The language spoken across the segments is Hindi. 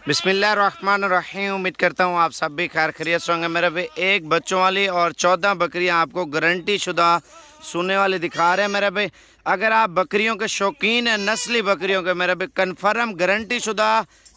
बिस्मिल्लाहिर्रहमानिर्रहीम। उम्मीद करता हूँ आप सब भी खैर खैरियत से होंगे। मेरे भाई एक बच्चों वाली और 14 बकरियाँ आपको गारंटी शुदा सोने वाली दिखा रहे हैं मेरे भाई। अगर आप बकरियों के शौकीन हैं, नस्ली बकरियों के मेरे भाई, कन्फर्म गारंटी शुदा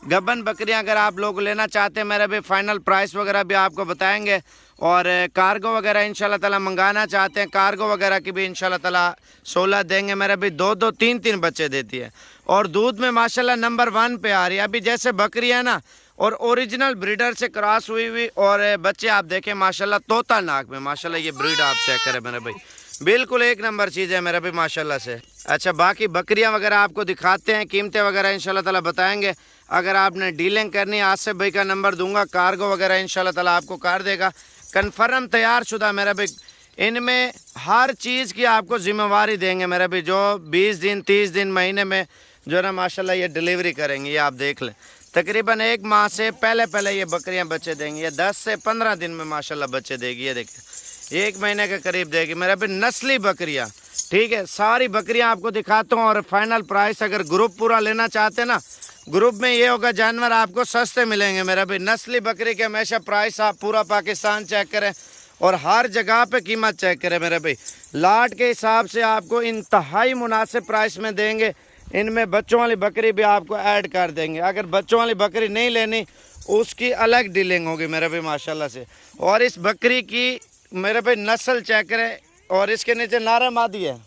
गबन बकरियां अगर आप लोग लेना चाहते हैं मेरे भाई, फाइनल प्राइस वगैरह भी आपको बताएंगे। और कार्गो वगैरह इंशाल्लाह ताला मंगाना चाहते हैं, कार्गो वगैरह की भी इंशाल्लाह ताला 16 देंगे मेरे भाई। 2-2 3-3 बच्चे देती है और दूध में माशाल्लाह नंबर 1 पे आ रही है। अभी जैसे बकरी है ना, और ओरिजिनल ब्रीडर से क्रॉस हुई हुई और बच्चे आप देखें माशाल्लाह तोता नाक में, माशाल्लाह ये ब्रीड आप चेक करें मेरे भाई, बिल्कुल एक नंबर चीज़ है मेरे भाई माशाल्लाह से। अच्छा, बाकी बकरियां वगैरह आपको दिखाते हैं, कीमतें वगैरह इंशाल्लाह ताला बताएंगे। अगर आपने डीलिंग करनी है, आसिफ भाई का नंबर दूंगा, कार्गो वगैरह इंशाल्लाह ताला आपको कर देगा। कन्फर्म तैयार शुदा मेरे भाई, इनमें हर चीज़ की आपको जिम्मेवारी देंगे मेरे भाई। जो 20 दिन 30 दिन महीने में जो है ना माशाल्लाह ये डिलीवरी करेंगे, ये आप देख लें। तकरीबन 1 माह से पहले ये बकरियां बच्चे देंगी। ये 10 से 15 दिन में माशाल्लाह बच्चे देगी। ये देखिए 1 महीने के करीब देगी मेरे भाई, नस्ली बकरियां। ठीक है, सारी बकरियां आपको दिखाता हूँ। और फाइनल प्राइस अगर ग्रुप पूरा लेना चाहते हैं ना, ग्रुप में ये होगा जानवर आपको सस्ते मिलेंगे मेरा भाई। नस्ली बकरी के हमेशा प्राइस आप पूरा पाकिस्तान चेक करें और हर जगह पे कीमत चेक करें मेरे भाई। लाट के हिसाब से आपको इंतहाई मुनासिब प्राइस में देंगे। इनमें बच्चों वाली बकरी भी आपको ऐड कर देंगे। अगर बच्चों वाली बकरी नहीं लेनी, उसकी अलग डीलिंग होगी मेरे भाई माशाल्लाह से। और इस बकरी की मेरे भाई नस्ल चेक करें। और इसके नीचे नारा मादी है,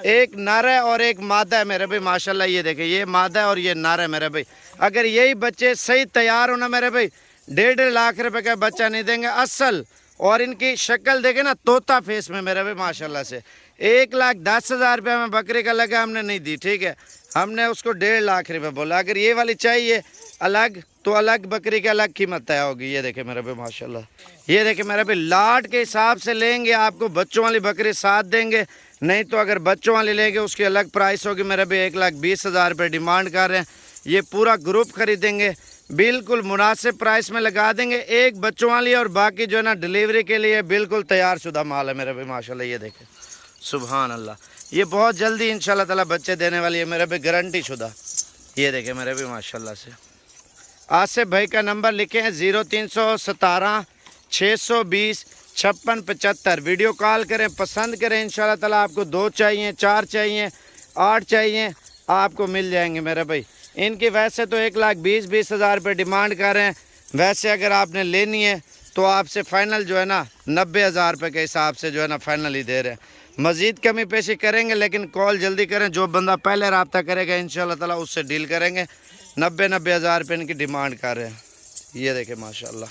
एक नर है और एक मादा है मेरे भाई माशाल्लाह। ये देखें, ये मादा है और ये नर है मेरे भाई। अगर यही बच्चे सही तैयार होना मेरे भाई, 1.5 लाख रुपए का बच्चा नहीं देंगे असल। और इनकी शक्ल देखे ना, तोता फेस में मेरे भाई माशाल्लाह से। 1,10,000 रुपये में बकरी का लगा, हमने नहीं दी। ठीक है, हमने उसको 1.5 लाख रुपये बोला। अगर ये वाली चाहिए अलग तो अलग बकरी की अलग कीमत तय होगी। ये देखे मेरे भाई माशाल्लाह, ये देखे मेरे भाई। लाट के हिसाब से लेंगे आपको बच्चों वाली बकरी साथ देंगे, नहीं तो अगर बच्चों वाली लेंगे उसकी अलग प्राइस होगी मेरे भाई। 1,20,000 रुपये डिमांड कर रहे हैं। ये पूरा ग्रुप खरीदेंगे, बिल्कुल मुनासिब प्राइस में लगा देंगे। एक बच्चों वाली और बाकी जो है ना डिलीवरी के लिए बिल्कुल तैयार शुदा माल है मेरे भाई माशाल्लाह। ये देखें, सुभान अल्लाह, ये बहुत जल्दी इंशाल्लाह ताला बच्चे देने वाली है मेरे भाई, गारंटी शुदा। ये देखें मेरे भाई माशाल्लाह से। आसिफ भाई का नंबर लिखे हैं 0317 620 5675। वीडियो कॉल करें, पसंद करें इंशाल्लाह ताला। आपको 2 चाहिए, 4 चाहिए, 8 चाहिए, आपको मिल जाएंगे मेरे भाई। इनकी वैसे तो 1,20,000 रुपये डिमांड कर रहे हैं। वैसे अगर आपने लेनी है तो आपसे फ़ाइनल जो है ना 90,000 रुपये के हिसाब से जो है ना फ़ाइनल ही दे रहे हैं। मज़ीद कमी पेशी करेंगे, लेकिन कॉल जल्दी करें। जो बंदा पहले रब्ता करेगा इंशाल्लाह ताला उससे डील करेंगे। 90,000 रुपये इनकी डिमांड कर रहे हैं। ये देखें माशाल्लाह।